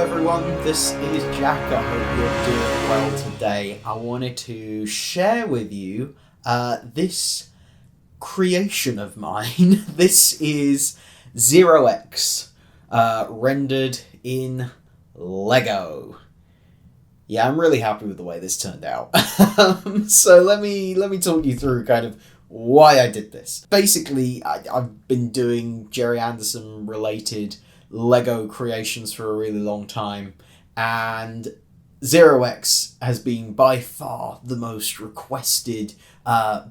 everyone, this is Jack. I hope you're doing well today. I wanted to share with you this creation of mine. This is Zero-X, rendered in Lego. Yeah, I'm really happy with the way this turned out. So let me talk you through kind of why I did this. Basically, I've been doing Gerry Anderson related Lego creations for a really long time, and Zero-X has been by far the most requested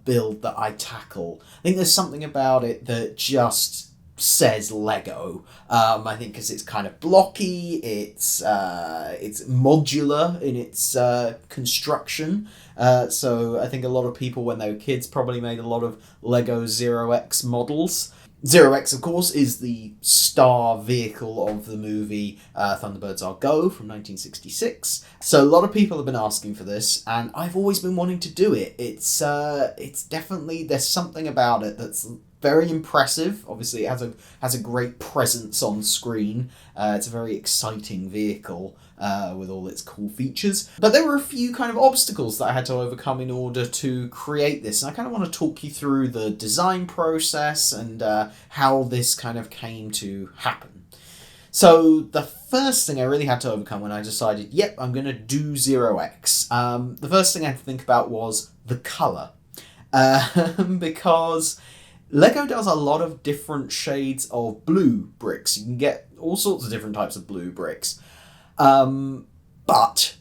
build that I tackle. I think there's something about it that just says Lego. I think because it's kind of blocky, it's modular in its construction. So I think a lot of people when they were kids probably made a lot of Lego Zero-X models. Zero-X, of course, is the star vehicle of the movie Thunderbirds Are Go from 1966. So a lot of people have been asking for this, and I've always been wanting to do it. It's definitely, there's something about it that's very impressive. Obviously, it has a great presence on screen. It's a very exciting vehicle with all its cool features. But there were a few kind of obstacles that I had to overcome in order to create this. And I kind of want to talk you through the design process and how this kind of came to happen. So the first thing I really had to overcome when I decided, yep, I'm going to do Zero-X, the first thing I had to think about was the colour. Because Lego does a lot of different shades of blue bricks. You can get all sorts of different types of blue bricks. But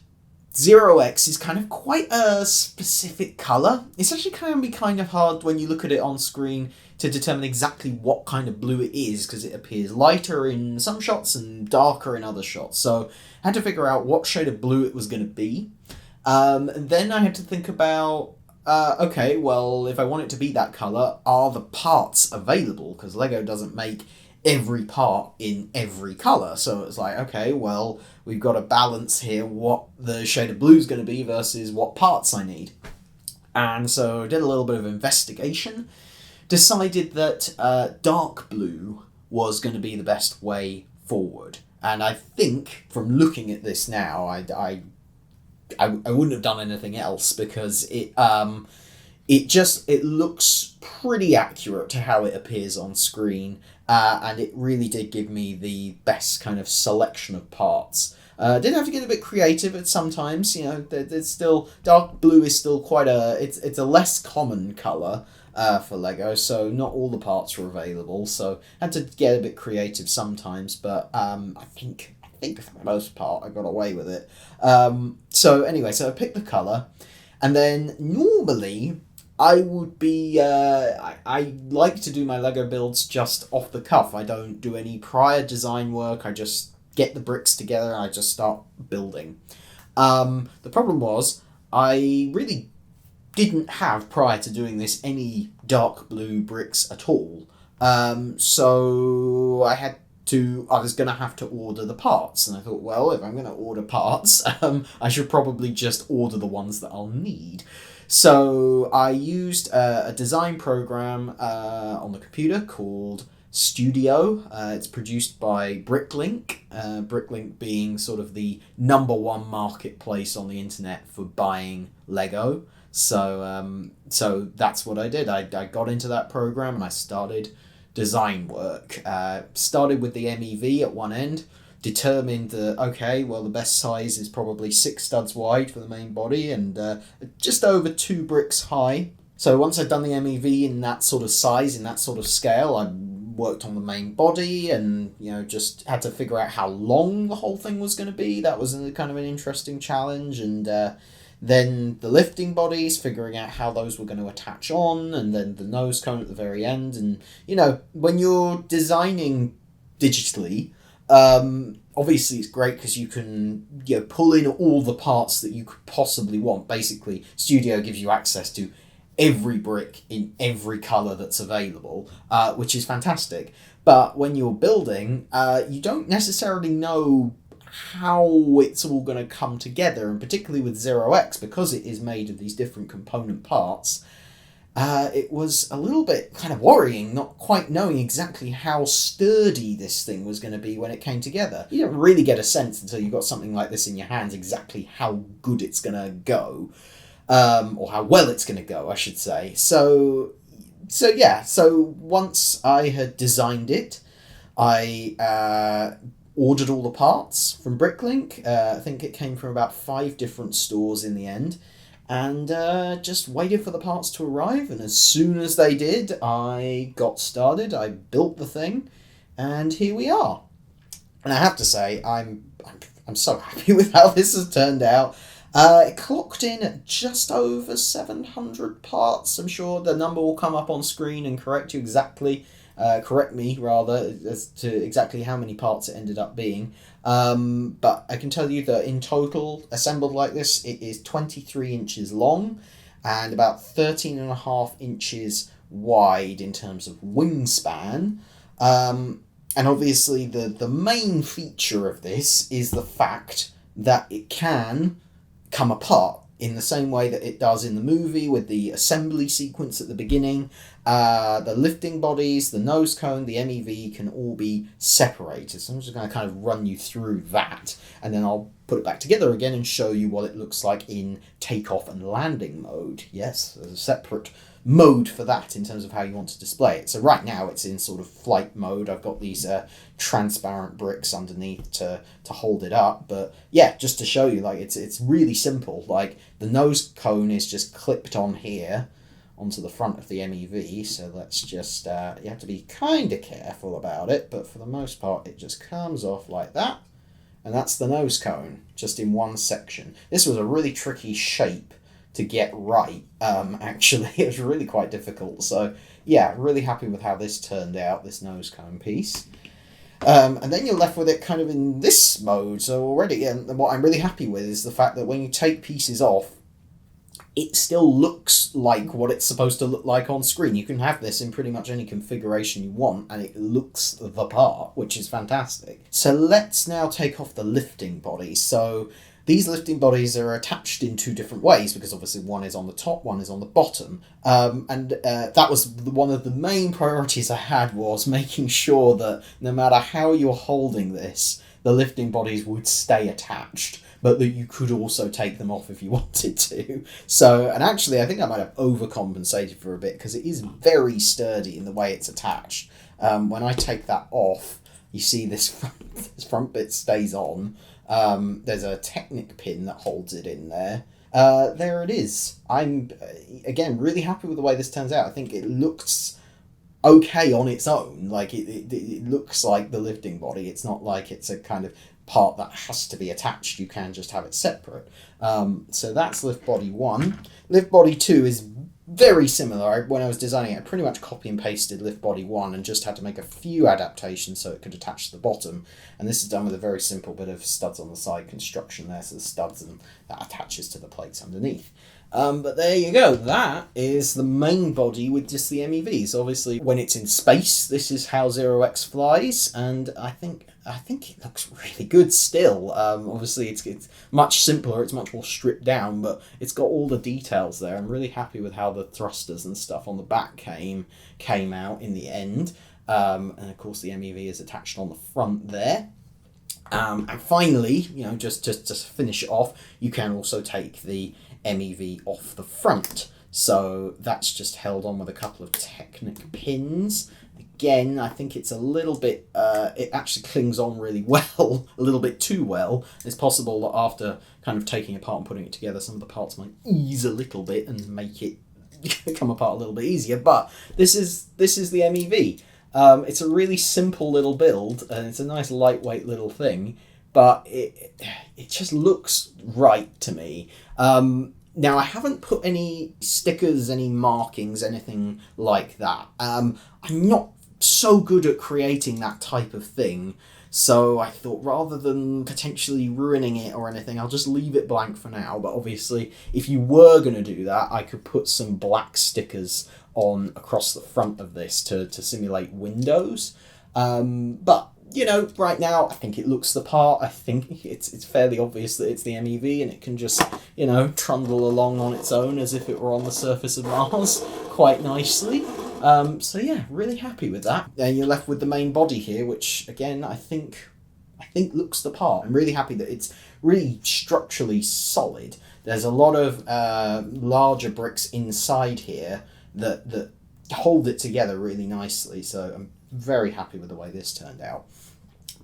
Zero-X is kind of quite a specific colour. It's actually can be kind of hard when you look at it on screen to determine exactly what kind of blue it is, because it appears lighter in some shots and darker in other shots. So I had to figure out what shade of blue it was going to be. And then I had to think about okay, well, if I want it to be that colour, are the parts available? Because Lego doesn't make every part in every colour. So it's like, okay, well, we've got to balance here what the shade of blue is going to be versus what parts I need. And so I did a little bit of investigation, decided that dark blue was going to be the best way forward. And I think, from looking at this now, I wouldn't have done anything else, because it looks pretty accurate to how it appears on screen, and it really did give me the best kind of selection of parts. Did have to get a bit creative at sometimes. You know, there's still dark blue is still quite it's a less common color for Lego, so not all the parts were available. So had to get a bit creative sometimes, but I think for the most part I got away with it. So anyway, so I picked the colour, and then normally I would be, I like to do my Lego builds just off the cuff. I don't do any prior design work. I just get the bricks together and I just start building. The problem was I really didn't have, prior to doing this, any dark blue bricks at all. So I was going to have to order the parts. And I thought, well, if I'm going to order parts, I should probably just order the ones that I'll need. So I used a design program on the computer called Studio. It's produced by Bricklink. Bricklink being sort of the #1 marketplace on the internet for buying Lego. So that's what I did. I got into that program and I started design work. Started with the MEV at one end, determined that, okay, well, the best size is probably 6 studs wide for the main body and just over 2 bricks high. So once I'd done the MEV in that sort of size, in that sort of scale, I worked on the main body and, you know, just had to figure out how long the whole thing was going to be. That was kind of an interesting challenge. And then the lifting bodies, figuring out how those were going to attach on, and then the nose cone at the very end. And, you know, when you're designing digitally, obviously it's great because you can, you know, pull in all the parts that you could possibly want. Basically, Studio gives you access to every brick in every colour that's available, which is fantastic. But when you're building, you don't necessarily know how it's all going to come together, and particularly with Zero-X, because it is made of these different component parts, it was a little bit kind of worrying, not quite knowing exactly how sturdy this thing was going to be when it came together. You don't really get a sense until you've got something like this in your hands exactly how good it's going to go, or how well it's going to go, I should say. So once I had designed it, I ordered all the parts from Bricklink. I think it came from about 5 different stores in the end. And just waited for the parts to arrive, and as soon as they did, I got started. I built the thing, and here we are. And I have to say, I'm so happy with how this has turned out. It clocked in at just over 700 parts. I'm sure the number will come up on screen and correct me as to exactly how many parts it ended up being. But I can tell you that in total, assembled like this, it is 23 inches long and about 13.5 inches wide in terms of wingspan. And obviously the main feature of this is the fact that it can come apart in the same way that it does in the movie with the assembly sequence at the beginning. The lifting bodies, the nose cone, the MEV can all be separated. So I'm just going to kind of run you through that, and then I'll put it back together again and show you what it looks like in takeoff and landing mode. Yes, there's a separate mode for that in terms of how you want to display it. So right now it's in sort of flight mode. I've got these transparent bricks underneath to hold it up, but yeah, just to show you, like, it's really simple. Like, the nose cone is just clipped on here onto the front of the MEV, so let's just you have to be kind of careful about it, but for the most part it just comes off like that, and that's the nose cone just in one section. This was a really tricky shape to get right. Actually, it was really quite difficult. So yeah, really happy with how this turned out, this nose cone piece. And then you're left with it kind of in this mode. So already, and what I'm really happy with is the fact that when you take pieces off, it still looks like what it's supposed to look like on screen. You can have this in pretty much any configuration you want, and it looks the part, which is fantastic. So let's now take off the lifting body. So these lifting bodies are attached in 2 different ways, because obviously one is on the top, one is on the bottom. That was one of the main priorities I had, was making sure that no matter how you're holding this, the lifting bodies would stay attached, but that you could also take them off if you wanted to. So, and actually I think I might have overcompensated for a bit, because it is very sturdy in the way it's attached. When I take that off, you see this front bit stays on. There's a Technic pin that holds it in there. There it is. I'm, again, really happy with the way this turns out. I think it looks okay on its own. Like, it looks like the lifting body. It's not like it's a kind of part that has to be attached. You can just have it separate. So that's lift body 1. Lift body 2 is very similar. When I was designing it, I pretty much copy and pasted lift body 1 and just had to make a few adaptations so it could attach to the bottom. And this is done with a very simple bit of studs on the side construction there, so the studs and that attaches to the plates underneath. But there you go. That is the main body with just the MEVs. Obviously, when it's in space, this is how Zero-X flies, and I think it looks really good still. Obviously, it's much simpler, it's much more stripped down, but it's got all the details there. I'm really happy with how the thrusters and stuff on the back came out in the end. And of course, the MEV is attached on the front there. And finally, just to finish it off, you can also take the MEV off the front. So that's just held on with a couple of Technic pins. Again, I think it's a little bit, it actually clings on really well, a little bit too well. It's possible that after kind of taking it apart and putting it together, some of the parts might ease a little bit and make it come apart a little bit easier, but this is the MEV. It's a really simple little build, and it's a nice lightweight little thing, but it just looks right to me. Now, I haven't put any stickers, any markings, anything like that. I'm not so good at creating that type of thing, so I thought rather than potentially ruining it or anything, I'll just leave it blank for now. But obviously, if you were going to do that, I could put some black stickers on across the front of this to simulate windows. But right now, I think it looks the part. I think it's fairly obvious that it's the MEV, and it can just, trundle along on its own as if it were on the surface of Mars quite nicely. So yeah, really happy with that. Then you're left with the main body here, which again, I think looks the part. I'm really happy that it's really structurally solid. There's a lot of larger bricks inside here that hold it together really nicely. So I'm very happy with the way this turned out.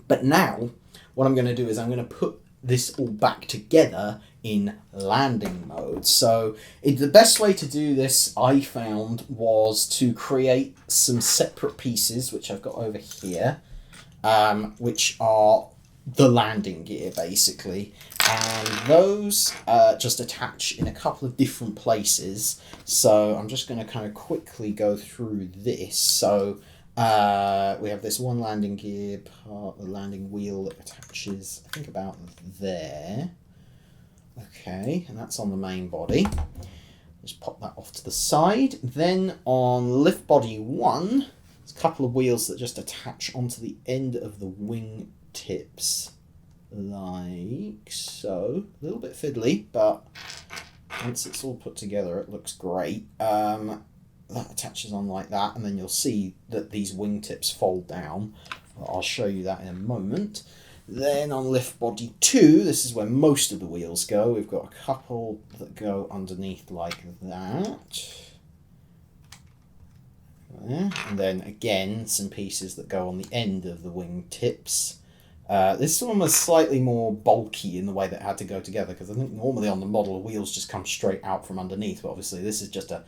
But now, what I'm going to do is I'm going to put this all back together in landing mode. So the best way to do this, I found, was to create some separate pieces, which I've got over here, which are the landing gear, basically. And those just attach in a couple of different places. So I'm just going to kind of quickly go through this. So we have this one landing gear part, the landing wheel that attaches, I think, about there. Okay, and that's on the main body. Just pop that off to the side. Then on lift body 1, there's a couple of wheels that just attach onto the end of the wing tips, like so. A little bit fiddly, but once it's all put together, it looks great. That attaches on like that, and then you'll see that these wingtips fold down. I'll show you that in a moment. Then on lift body 2, this is where most of the wheels go. We've got a couple that go underneath like that. There. And then again, some pieces that go on the end of the wingtips. This one was slightly more bulky in the way that it had to go together, because I think normally on the model, the wheels just come straight out from underneath, but obviously this is just a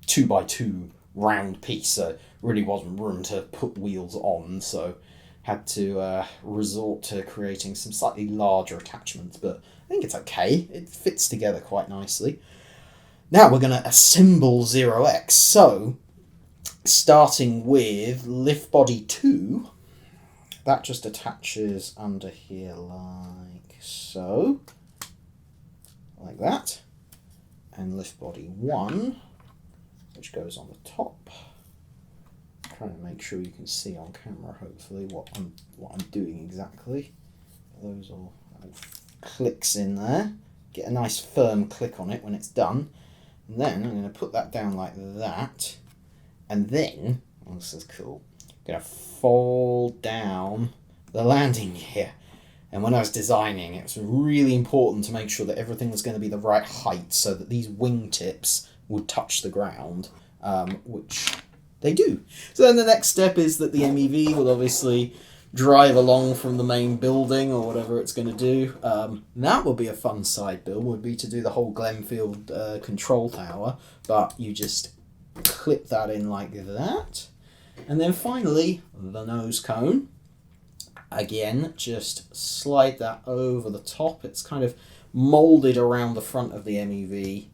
2x2 round piece, so really wasn't room to put wheels on, so had to resort to creating some slightly larger attachments, but I think it's okay. It fits together quite nicely. Now we're going to assemble Zero-X. So starting with lift body 2, that just attaches under here like so, like that, and lift body 1, which goes on the top. I'm trying to make sure you can see on camera, hopefully, what I'm doing exactly. Those all clicks in there. Get a nice firm click on it when it's done. And then I'm going to put that down like that. And then, oh, this is cool, I'm going to fold down the landing gear. And when I was designing, it was really important to make sure that everything was going to be the right height so that these wingtips would touch the ground, which they do. So then the next step is that the MEV will obviously drive along from the main building or whatever it's going to do. That will be a fun side build, would be to do the whole Glenfield control tower, but you just clip that in like that. And then finally, the nose cone. Again, just slide that over the top. It's kind of molded around the front of the MEV,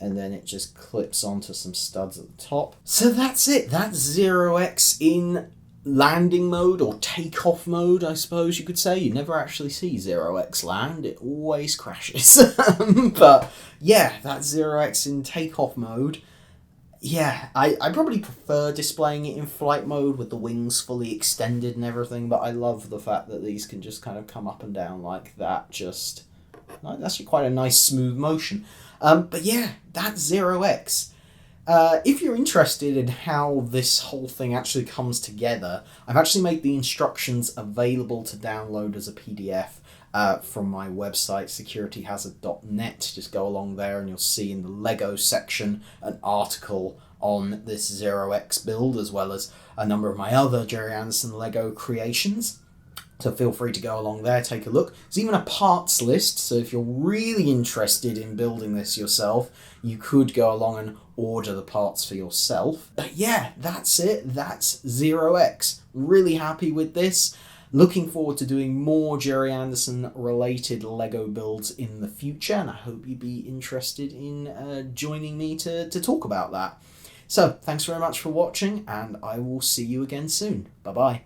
and then it just clips onto some studs at the top. So that's it. That's Zero-X in landing mode, or takeoff mode, I suppose you could say. You never actually see Zero-X land. It always crashes. But yeah, that's Zero-X in takeoff mode. Yeah, I probably prefer displaying it in flight mode with the wings fully extended and everything, but I love the fact that these can just kind of come up and down like that. Just, that's actually quite a nice smooth motion. But yeah, that's Zero-X. If you're interested in how this whole thing actually comes together, I've actually made the instructions available to download as a PDF from my website, securityhazard.net. Just go along there and you'll see in the Lego section an article on this Zero-X build, as well as a number of my other Gerry Anderson Lego creations. So feel free to go along there, take a look. There's even a parts list, so if you're really interested in building this yourself, you could go along and order the parts for yourself. But yeah, that's it. That's Zero-X. Really happy with this. Looking forward to doing more Gerry Anderson related Lego builds in the future, and I hope you'd be interested in joining me to talk about that. So thanks very much for watching, and I will see you again soon. Bye bye.